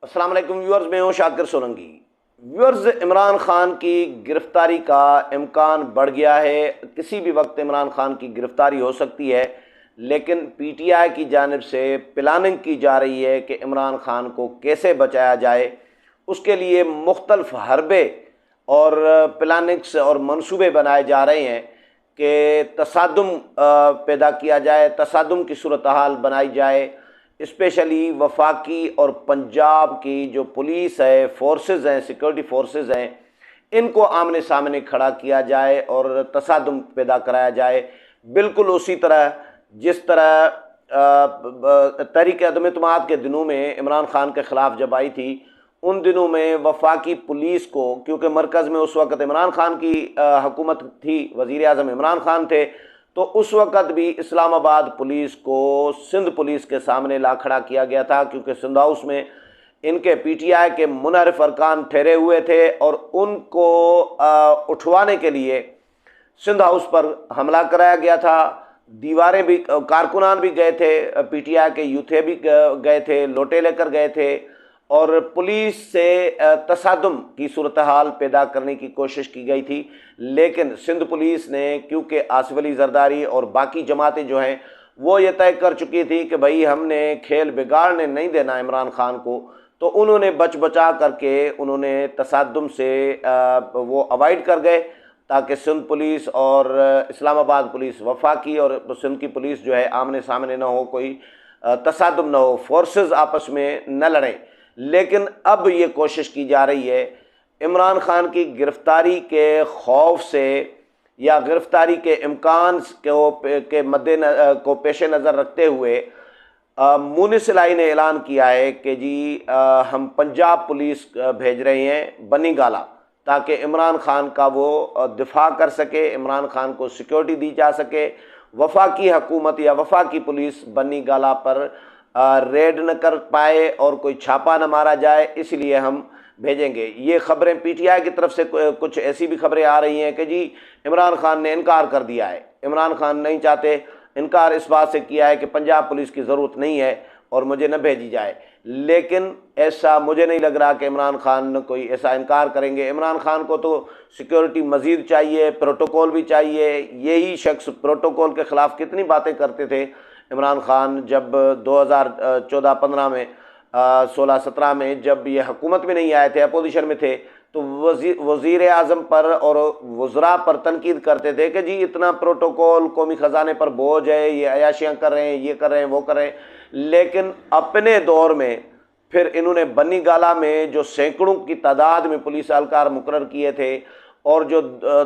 अस्सलाम वालेकुम व्यूअर्स, मैं हूं शाकिर सोलंकी। व्यूअर्स, इमरान खान की गिरफ्तारी का इम्कान बढ़ गया है। किसी भी वक्त इमरान खान की गिरफ्तारी हो सकती है, लेकिन पीटीआई की जानिब से प्लानिंग की जा रही है कि इमरान खान को कैसे बचाया जाए। उसके लिए मुख्तलिफ हरबे और प्लानिंग्स और मंसूबे बनाए जा रहे हैं कि तसादुम पैदा किया जाए, तसादुम की सूरत हाल बनाई जाए। स्पेशली वफाकी और पंजाब की जो पुलिस है, फोर्सेस हैं, सिक्योरिटी फोर्सेस हैं, इनको आमने सामने खड़ा किया जाए और तसादुम पैदा कराया जाए। बिल्कुल उसी तरह जिस तरह तहरीक अदम एतमाद के दिनों में इमरान खान के ख़िलाफ़ जब आई थी, उन दिनों में वफाकी पुलिस को, क्योंकि मरकज़ में उस वक़्त इमरान खान की हुकूमत थी, वज़ीर आज़म इमरान खान थे, तो उस वक़्त भी इस्लामाबाद पुलिस को सिंध पुलिस के सामने ला खड़ा किया गया था, क्योंकि सिंध हाउस में इनके पीटीआई के मुनहरिफ अरकान ठहरे हुए थे और उनको उठवाने के लिए सिंध हाउस पर हमला कराया गया था। दीवारें भी, कारकुनान भी गए थे, पीटीआई के यूथे भी गए थे, लोटे लेकर गए थे और पुलिस से तसादुम की सूरत हाल पैदा करने की कोशिश की गई थी। लेकिन सिंध पुलिस ने, क्योंकि आसिफ अली जरदारी और बाकी जमातें जो हैं वो ये तय कर चुकी थी कि भाई हमने खेल बिगाड़ने नहीं देना इमरान खान को, तो उन्होंने बच बचा करके उन्होंने तसादुम से वो अवॉइड कर गए, ताकि सिंध पुलिस और इस्लामाबाद पुलिस, वफाकी और सिंध की पुलिस जो है आमने सामने ना हो, कोई तसादुम ना हो, फोर्सेस आपस में न लड़ें। लेकिन अब ये कोशिश की जा रही है इमरान खान की गिरफ्तारी के खौफ से या गिरफ्तारी के इम्कान को पेश नज़र रखते हुए मुनिसिलाई ने ऐलान किया है कि जी हम पंजाब पुलिस भेज रहे हैं बनी गाला, ताकि इमरान खान का वो दिफा कर सके, इमरान खान को सिक्योरिटी दी जा सके। वफाकी हुकूमत या वफाकी पुलिस बनी गाला पर रेड न कर पाए और कोई छापा न मारा जाए, इसलिए हम भेजेंगे। ये खबरें पीटीआई की तरफ से कुछ ऐसी भी खबरें आ रही हैं कि जी इमरान खान ने इनकार कर दिया है, इमरान खान नहीं चाहते, इनकार इस बात से किया है कि पंजाब पुलिस की ज़रूरत नहीं है और मुझे न भेजी जाए। लेकिन ऐसा मुझे नहीं लग रहा कि इमरान खान कोई ऐसा इनकार करेंगे। इमरान खान को तो सिक्योरिटी मज़ीद चाहिए, प्रोटोकॉल भी चाहिए। यही शख्स प्रोटोकॉल के ख़िलाफ़ कितनी बातें करते थे इमरान खान, जब 2014-15 में 16-17 में जब ये हुकूमत में नहीं आए थे, अपोजिशन में थे, तो वज़ीर आज़म पर और वज़रा पर तनकीद करते थे कि जी इतना प्रोटोकॉल कौमी ख़जाने पर बोझ है, ये अयाशियाँ कर रहे हैं, ये कर रहे हैं, वो कर रहे हैं। लेकिन अपने दौर में फिर इन्होंने बनी गाला में जो सैकड़ों की तादाद में पुलिस एहलकार मुकर्रर किए थे और जो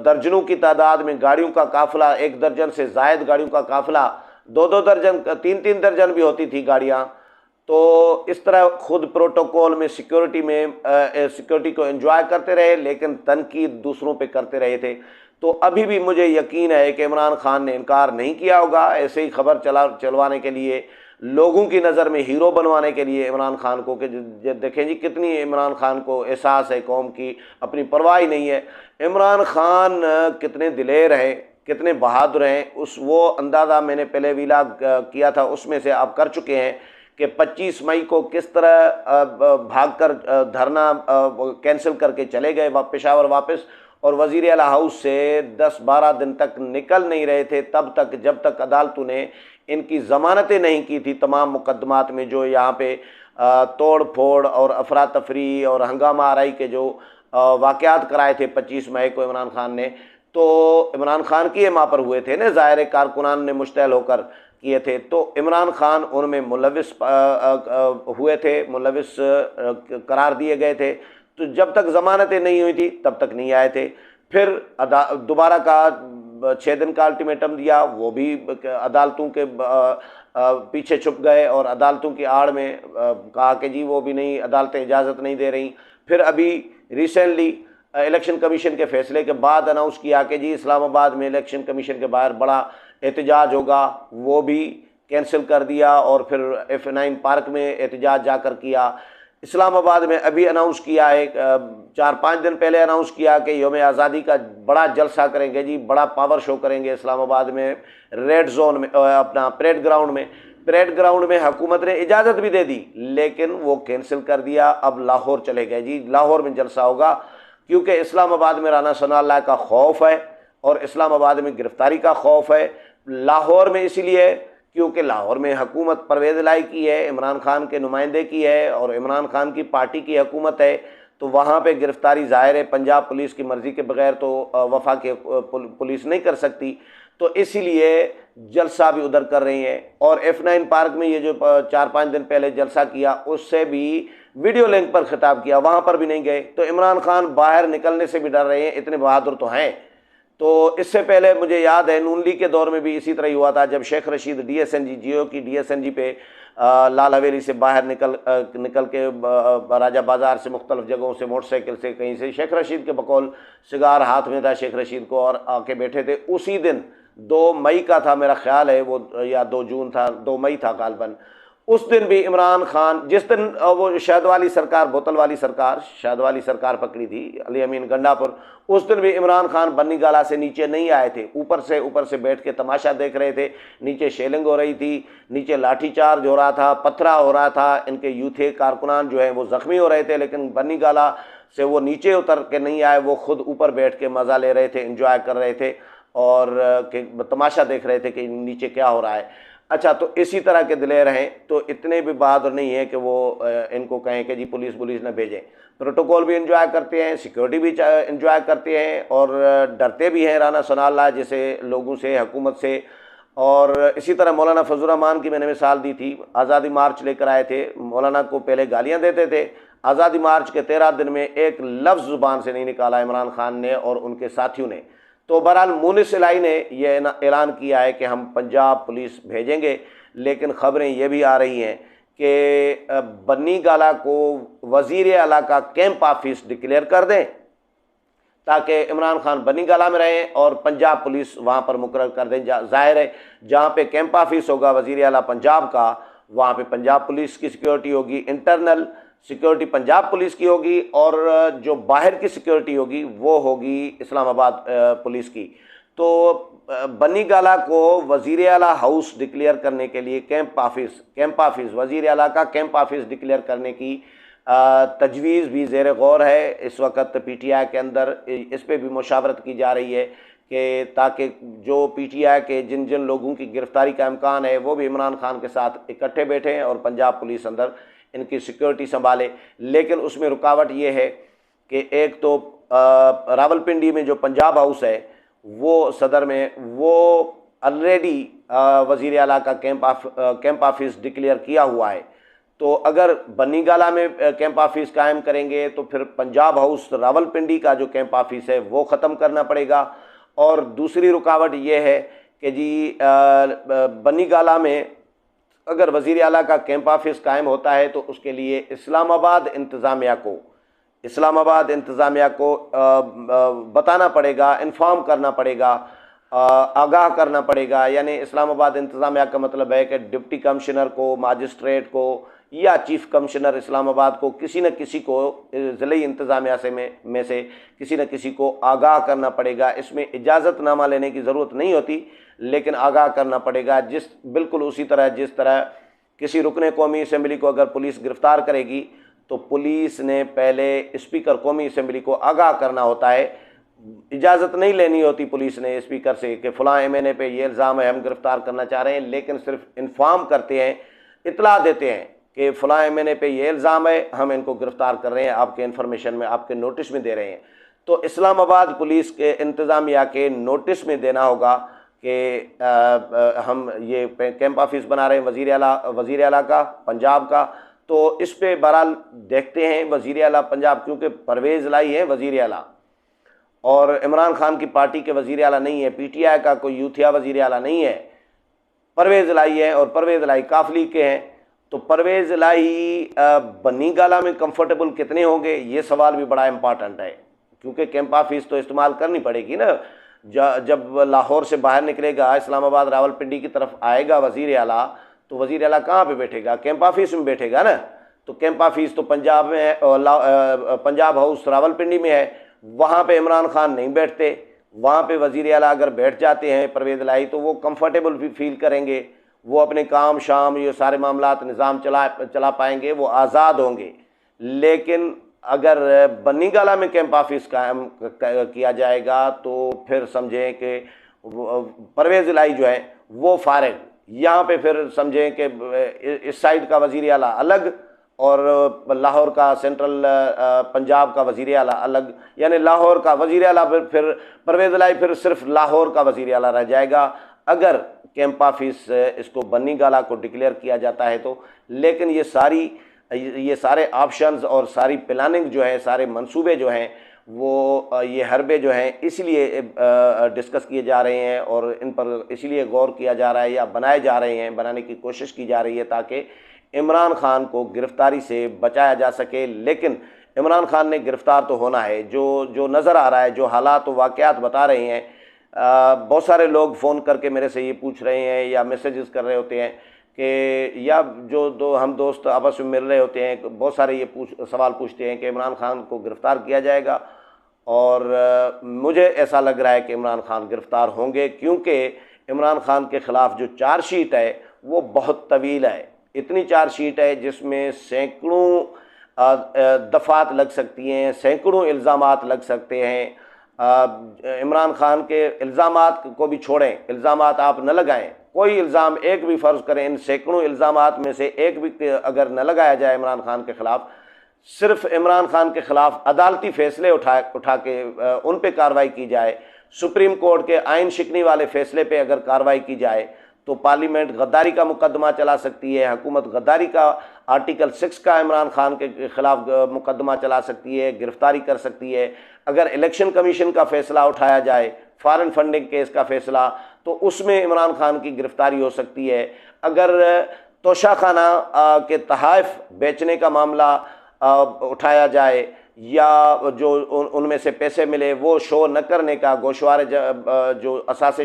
दर्जनों की तादाद में गाड़ियों का काफ़िला, 1 दर्जन से ज़ायद गाड़ियों का काफ़िला, 2-2 दर्जन, 3-3 दर्जन भी होती थी गाड़ियाँ, तो इस तरह खुद प्रोटोकॉल में सिक्योरिटी को एंजॉय करते रहे, लेकिन तनकीद दूसरों पे करते रहे थे। तो अभी भी मुझे यकीन है कि इमरान खान ने इनकार नहीं किया होगा। ऐसे ही खबर चलवाने के लिए, लोगों की नज़र में हीरो बनवाने के लिए इमरान खान को, कि देखें जी कितनी इमरान खान को एहसास है कौम की, अपनी परवाह ही नहीं है। इमरान खान कितने दिलेर हैं, कितने बहादुर हैं, वो अंदाज़ा मैंने पहले व्लॉग किया था, उसमें से आप कर चुके हैं कि 25 मई को किस तरह भागकर धरना कैंसिल करके चले गए पेशावर वापस, और वज़ीर आला हाउस से 10-12 दिन तक निकल नहीं रहे थे, तब तक जब तक अदालतों ने इनकी ज़मानतें नहीं की थी तमाम मुकदमात में जो यहाँ पे तोड़ फोड़ और अफरा तफरी और हंगामा आराई के जो वाक़यात कराए थे 25 मई को इमरान खान ने, तो इमरान खान की एमा पर हुए थे ना, ज़ाहिर कारकुनान ने मुश्तैल होकर किए थे, तो इमरान खान उनमें मुलविस हुए थे, मुलविस करार दिए गए थे। तो जब तक ज़मानतें नहीं हुई थी तब तक नहीं आए थे। फिर दोबारा का 6 दिन का अल्टीमेटम दिया, वो भी अदालतों के पीछे छुप गए और अदालतों की आड़ में कहा कि जी वो भी नहीं, अदालतें इजाज़त नहीं दे रही। फिर अभी रिसेंटली इलेक्शन कमीशन के फैसले के बाद अनाउंस किया कि जी इस्लामाबाद में इलेक्शन कमीशन के बाहर बड़ा एहतजाज होगा, वो भी कैंसिल कर दिया और फिर F9 पार्क में एहतजाज जाकर किया। इस्लामाबाद में अभी अनाउंस किया है, 4-5 दिन पहले अनाउंस किया कि यौम आज़ादी का बड़ा जलसा करेंगे जी, बड़ा पावर शो करेंगे इस्लामाबाद में, रेड जोन में, अपना परेड ग्राउंड में। परेड ग्राउंड में हुकूमत ने इजाज़त भी दे दी, लेकिन वो कैंसिल कर दिया। अब लाहौर चले गए जी, लाहौर में जलसा होगा, क्योंकि इस्लामाबाद में राना सनाउल्लाह का खौफ है और इस्लामाबाद में गिरफ्तारी का खौफ है। लाहौर में इसीलिए क्योंकि लाहौर में हुकूमत परवेज़ इलाही की है, इमरान खान के नुमाइंदे की है और इमरान खान की पार्टी की हुकूमत है, तो वहाँ पे गिरफ्तारी ज़ाहिर है पंजाब पुलिस की मर्ज़ी के बगैर तो वफाकी पुलिस नहीं कर सकती, तो इसीलिए जलसा भी उधर कर रही है। और F9 पार्क में ये जो 4-5 दिन पहले जलसा किया, उससे भी वीडियो लिंक पर खिताब किया, वहाँ पर भी नहीं गए। तो इमरान खान बाहर निकलने से भी डर रहे हैं, इतने बहादुर तो हैं। तो इससे पहले मुझे याद है नून लीग के दौर में भी इसी तरह ही हुआ था, जब शेख रशीद DSNG जियो की DSNG पे लाल हवेली से बाहर निकल के राजा बाज़ार से मुख्तलिफ जगहों से मोटरसाइकिल से कहीं से, शेख रशीद के बकौल सिगार हाथ में था शेख रशीद को, और आके बैठे थे। उसी दिन 2 मई का था मेरा ख्याल है वो, या 2 जून था, 2 मई था गालबन। उस दिन भी इमरान खान, जिस दिन वो शायद वाली सरकार, बोतल वाली सरकार, शायद वाली सरकार पकड़ी थी अली अमीन गंडापुर, उस दिन भी इमरान खान बन्नी गाला से नीचे नहीं आए थे, ऊपर से बैठ के तमाशा देख रहे थे। नीचे शेलिंग हो रही थी, नीचे लाठीचार्ज हो रहा था, पथरा हो रहा था, इनके यूथे कारकुनान जो हैं वो ज़ख्मी हो रहे थे, लेकिन बन्नी गाला से वो नीचे उतर के नहीं आए, वो खुद ऊपर बैठ के मज़ा ले रहे थे, इंजॉय कर रहे थे और तमाशा देख रहे थे कि नीचे क्या हो रहा है। अच्छा, तो इसी तरह के दिलेर हैं, तो इतने भी बहादुर नहीं है कि वो इनको कहें कि जी पुलिस न भेजें। प्रोटोकॉल भी इंजॉय करते हैं, सिक्योरिटी भी इंजॉय करते हैं और डरते भी हैं राना सनाउल्लाह जैसे लोगों से, हुकूमत से। और इसी तरह मौलाना फजल रहमान की मैंने मिसाल दी थी, आज़ादी मार्च लेकर आए थे, मौलाना को पहले गालियाँ देते थे, आज़ादी मार्च के 13 दिन में एक लफ्ज़ ज़ुबान से नहीं निकाला इमरान खान ने और उनके साथियों ने। तो बहरहाल मुनिस इलाही ने यह ऐलान किया है कि हम पंजाब पुलिस भेजेंगे, लेकिन ख़बरें ये भी आ रही हैं कि बन्नी गाला को वज़ीर आला का कैंप ऑफिस डिक्लेयर कर दें, ताकि इमरान खान बन्नी गाला में रहें और पंजाब पुलिस वहाँ पर मुकर्रर कर दें। ज़ाहिर है जहाँ पे कैंप ऑफिस होगा वज़ीर आला पंजाब का, वहाँ पे पंजाब पुलिस की सिक्योरिटी होगी, इंटरनल सिक्योरिटी पंजाब पुलिस की होगी, और जो बाहर की सिक्योरिटी होगी वो होगी इस्लामाबाद पुलिस की। तो बन्नी गाला को वज़ीर आला हाउस डिक्लेयर करने के लिए कैंप ऑफिस वज़ीर आला का कैंप ऑफिस डिक्लेयर करने की तजवीज़ भी ज़ेर गौर है। इस वक्त PTI के अंदर इस पर भी मुशावरत की जा रही है कि ताकि जो PTI के जिन जिन लोगों की गिरफ्तारी का इम्कान है वो भी इमरान खान के साथ इकट्ठे बैठें और पंजाब पुलिस अंदर इनकी सिक्योरिटी संभाले। लेकिन उसमें रुकावट ये है कि एक तो रावलपिंडी में जो पंजाब हाउस है वो सदर में, वो ऑलरेडी वज़ीर आला का कैंप ऑफिस डिक्लेयर किया हुआ है। तो अगर बन्नी गाला में कैंप ऑफिस कायम करेंगे तो फिर पंजाब हाउस रावलपिंडी का जो कैंप ऑफिस है वो ख़त्म करना पड़ेगा। और दूसरी रुकावट ये है कि जी बन्नी गाला में अगर वज़ीर आला का कैंप ऑफिस कायम होता है तो उसके लिए इस्लामाबाद इंतज़ामिया को बताना पड़ेगा, इन्फॉर्म करना पड़ेगा, आगाह करना पड़ेगा। यानी इस्लामाबाद इंतज़ामिया का मतलब है कि डिप्टी कमिश्नर को, मजिस्ट्रेट को या चीफ कमिश्नर इस्लामाबाद को, किसी न किसी को ज़िले इंतज़ामिया में से किसी न किसी को आगाह करना पड़ेगा। इसमें इजाज़तनामा लेने की ज़रूरत नहीं होती, लेकिन आगाह करना पड़ेगा। बिल्कुल उसी तरह जिस तरह किसी रुकने कौमी असम्बली को अगर पुलिस गिरफ़्तार करेगी तो पुलिस ने पहले स्पीकर कौमी असम्बली को आगाह करना होता है, इजाज़त नहीं लेनी होती पुलिस ने स्पीकर से कि फ़लाँ MNA पे ये इल्ज़ाम है, हम गिरफ़्तार करना चाह रहे हैं, लेकिन सिर्फ इन्फॉर्म करते हैं, इतला देते हैं कि फ़लाँ MNA पे ये इल्ज़ाम है, हम इनको गिरफ़्तार कर रहे हैं, आपके इन्फॉर्मेशन में, आपके नोटिस में दे रहे हैं। तो इस्लामाबाद पुलिस के इंतज़ामिया के नोटिस में देना होगा कि हम ये कैंप ऑफिस बना रहे हैं वज़ीर आला का पंजाब का। तो इस पे बहरहाल देखते हैं वज़ीर आला पंजाब, क्योंकि परवेज़ इलाही है वज़ीर आला और इमरान खान की पार्टी के वज़ीर आला नहीं है, PTI का कोई यूथिया वज़ीर आला नहीं है, परवेज़ इलाही है और परवेज़ इलाही काफ लीग के हैं। तो परवेज़ इलाही बन्नी गाला में कंफर्टेबल कितने होंगे, ये सवाल भी बड़ा इम्पॉर्टेंट है, क्योंकि कैंप ऑफिस तो इस्तेमाल करनी पड़ेगी ना। जब लाहौर से बाहर निकलेगा, इस्लामाबाद रावलपिंडी की तरफ आएगा वज़ीर आला, तो वज़ीर आला कहाँ पे बैठेगा? कैंप ऑफिस में बैठेगा ना। तो कैंप ऑफिस तो पंजाब में है, पंजाब हाउस रावलपिंडी में है, वहाँ पे इमरान खान नहीं बैठते। वहाँ पे वज़ीर आला अगर बैठ जाते हैं परवेज़ इलाही तो वो कंफर्टेबल भी फील करेंगे, वो अपने काम शाम ये सारे मामलात निज़ाम चला पाएंगे, वो आज़ाद होंगे। लेकिन अगर बन्नीगाला में कैंप ऑफिस कायम किया जाएगा तो फिर समझें कि परवेज़ इलाही जो है वो फारिग, यहाँ पे फिर समझें कि इस साइड का वज़ीर आला अलग और लाहौर का सेंट्रल पंजाब का वज़ीर आला अलग, यानी लाहौर का वज़ीर आला फिर परवेज़ इलाही फिर सिर्फ लाहौर का वज़ीर आला रह जाएगा अगर कैंप ऑफिस इसको बन्नीगाला को डिक्लेयर किया जाता है तो। लेकिन ये सारे ऑप्शंस और सारी प्लानिंग जो है, सारे मंसूबे जो हैं वो ये हरबे जो हैं इसलिए डिस्कस किए जा रहे हैं और इन पर इसलिए गौर किया जा रहा है या बनाए जा रहे हैं, बनाने की कोशिश की जा रही है ताकि इमरान खान को गिरफ़्तारी से बचाया जा सके। लेकिन इमरान खान ने गिरफ़्तार तो होना है। जो नज़र आ रहा है, जो हालात व वाक़यात बता रहे हैं, बहुत सारे लोग फ़ोन करके मेरे से ये पूछ रहे हैं या मैसेजेस कर रहे होते हैं कि या जो हम दोस्त आपस में मिल रहे होते हैं, बहुत सारे ये सवाल पूछते हैं कि इमरान खान को गिरफ़्तार किया जाएगा। और मुझे ऐसा लग रहा है कि इमरान खान गिरफ़्तार होंगे, क्योंकि इमरान खान के ख़िलाफ़ जो चार्जशीट है वो बहुत तवील है। इतनी चार्जशीट है जिसमें सैकड़ों दफ़ात लग सकती हैं, सैकड़ों इल्ज़ामात लग सकते हैं। इमरान खान के इल्ज़ामात को भी छोड़ें, इल्ज़ामात आप न लगाएं, कोई इल्ज़ाम एक भी फ़र्ज़ करें, इन सैकड़ों इल्ज़ामात में से एक भी अगर न लगाया जाए इमरान खान के ख़िलाफ़, सिर्फ इमरान खान के ख़िलाफ़ अदालती फ़ैसले उठा के उन पे कार्रवाई की जाए, सुप्रीम कोर्ट के आइन शिकनी वाले फ़ैसले पे अगर कार्रवाई की जाए तो पार्लियामेंट गद्दारी का मुकदमा चला सकती है, हुकूमत गद्दारी का आर्टिकल 6 का इमरान खान के ख़िलाफ़ मुकदमा चला सकती है, गिरफ़्तारी कर सकती है। अगर इलेक्शन कमीशन का फ़ैसला उठाया जाए, फ़ॉरेन फंडिंग केस का फ़ैसला, तो उसमें इमरान खान की गिरफ़्तारी हो सकती है। अगर तोशाखाना के तहाइफ बेचने का मामला उठाया जाए या जो उनमें से पैसे मिले वो शो न करने का, गोशवारे जो असासे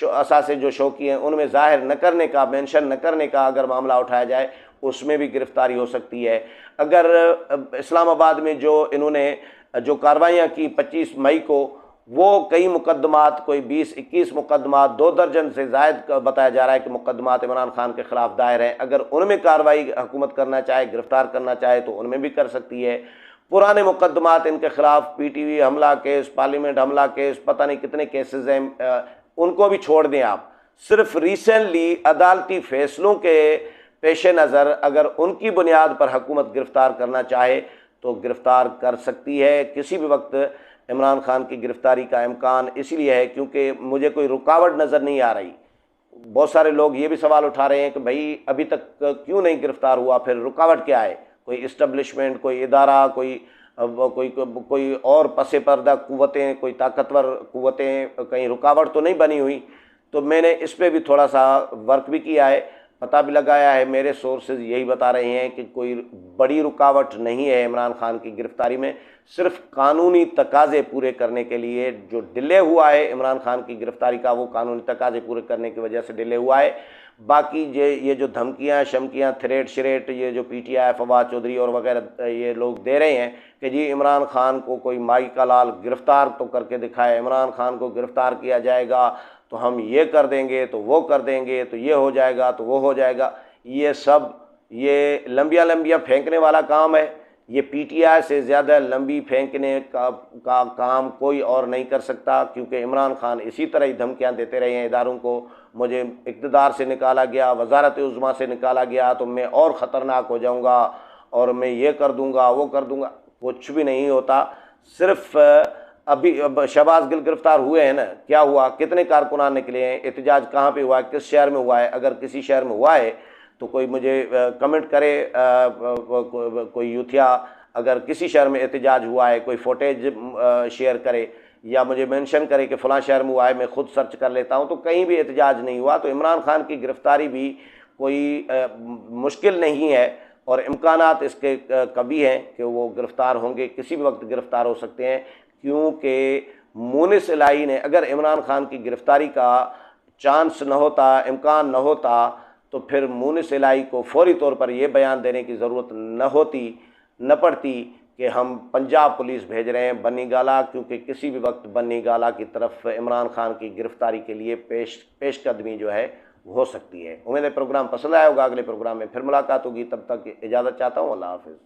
असासे जो शो किए हैं उनमें ज़ाहिर न करने का, मेंशन न करने का अगर मामला उठाया जाए उसमें भी गिरफ़्तारी हो सकती है। अगर इस्लामाबाद में जो इन्होंने जो कार्रवाइयाँ की 25 मई को, वो कई मुकदमात, कोई 20-21 मुकदमात, 2 दर्जन से ज़ायद बताया जा रहा है कि मुकदमात इमरान खान के ख़िलाफ़ दायर हैं। अगर उनमें कार्रवाई हुकूमत करना चाहे, गिरफ़्तार करना चाहे तो उनमें भी कर सकती है। पुराने मुकदमात इनके ख़िलाफ़, PTV हमला केस, पार्लियामेंट हमला केस, पता नहीं कितने केसेस हैं, उनको भी छोड़ दें आप। सिर्फ रिसेंटली अदालती फ़ैसलों के पेश नज़र अगर उनकी बुनियाद पर हुकूमत गिरफ़्तार करना चाहे तो गिरफ़्तार कर सकती है। किसी भी वक्त इमरान खान की गिरफ़्तारी का इम्कान इसलिए है क्योंकि मुझे कोई रुकावट नज़र नहीं आ रही। बहुत सारे लोग ये भी सवाल उठा रहे हैं कि भाई अभी तक क्यों नहीं गिरफ़्तार हुआ, फिर रुकावट क्या है? कोई इस्टब्लिशमेंट, कोई इदारा, कोई और पसे पर्दा कुव्वतें, कोई ताकतवर कुव्वतें, कहीं रुकावट तो नहीं बनी हुई? तो मैंने इस पर भी थोड़ा सा वर्क भी किया है, पता भी लगाया है। मेरे सोर्सेज यही बता रहे हैं कि कोई बड़ी रुकावट नहीं है इमरान खान की गिरफ़्तारी में। सिर्फ कानूनी तकाज़े पूरे करने के लिए जो डिले हुआ है इमरान खान की गिरफ़्तारी का, वो कानूनी तकाज़े पूरे करने की वजह से डिले हुआ है। बाकी ये जो धमकियाँ शमकियाँ, थ्रेट श्रेट, ये जो PTI फवाद चौधरी और वगैरह ये लोग दे रहे हैं कि जी इमरान खान को कोई माई का लाल गिरफ़्तार तो करके दिखाए, इमरान खान को गिरफ़्तार किया जाएगा तो हम ये कर देंगे, तो वो कर देंगे, तो ये हो जाएगा, तो वो हो जाएगा, ये सब ये लंबियाँ फेंकने वाला काम है। ये PTI से ज़्यादा लंबी फेंकने का काम कोई और नहीं कर सकता, क्योंकि इमरान खान इसी तरह ही धमकियाँ देते रहे हैं इदारों को। मुझे इक़्तिदार से निकाला गया, वज़ारत उज़्मा से निकाला गया तो मैं और ख़तरनाक हो जाऊँगा और मैं ये कर दूँगा, वो कर दूँगा। कुछ भी नहीं होता। सिर्फ अभी अब शहबाज गिल गिरफ़्तार हुए हैं ना, क्या हुआ? कितने कारकुनान निकले हैं? एहतजाज कहाँ पे हुआ है? किस शहर में हुआ है? अगर किसी शहर में हुआ है तो कोई मुझे कमेंट करे, कोई यूथिया अगर किसी शहर में एहतजाज हुआ है, कोई फुटेज शेयर करे या मुझे मेंशन करे कि फ़लाँ शहर में हुआ है, मैं खुद सर्च कर लेता हूँ। तो कहीं भी एहतजाज नहीं हुआ। तो इमरान खान की गिरफ़्तारी भी कोई मुश्किल नहीं है और इम्कानात इसके कभी हैं कि वो गिरफ़्तार होंगे, किसी भी वक्त गिरफ़्तार हो सकते हैं। क्योंकि मुनिस इलाही ने, अगर इमरान खान की गिरफ़्तारी का चांस न होता, इम्कान न होता, तो फिर मुनिस इलाही को फौरी तौर पर यह बयान देने की ज़रूरत न पड़ती कि हम पंजाब पुलिस भेज रहे हैं बन्नीगाला, क्योंकि किसी भी वक्त बन्नीगाला की तरफ इमरान खान की गिरफ़्तारी के लिए पेशकदमी जो है हो सकती है। उम्मीद है प्रोग्राम पसंद आया होगा। अगले प्रोग्राम में फिर मुलाकात होगी, तब तक इजाज़त चाहता हूँ। अल्लाह हाफ़िज़।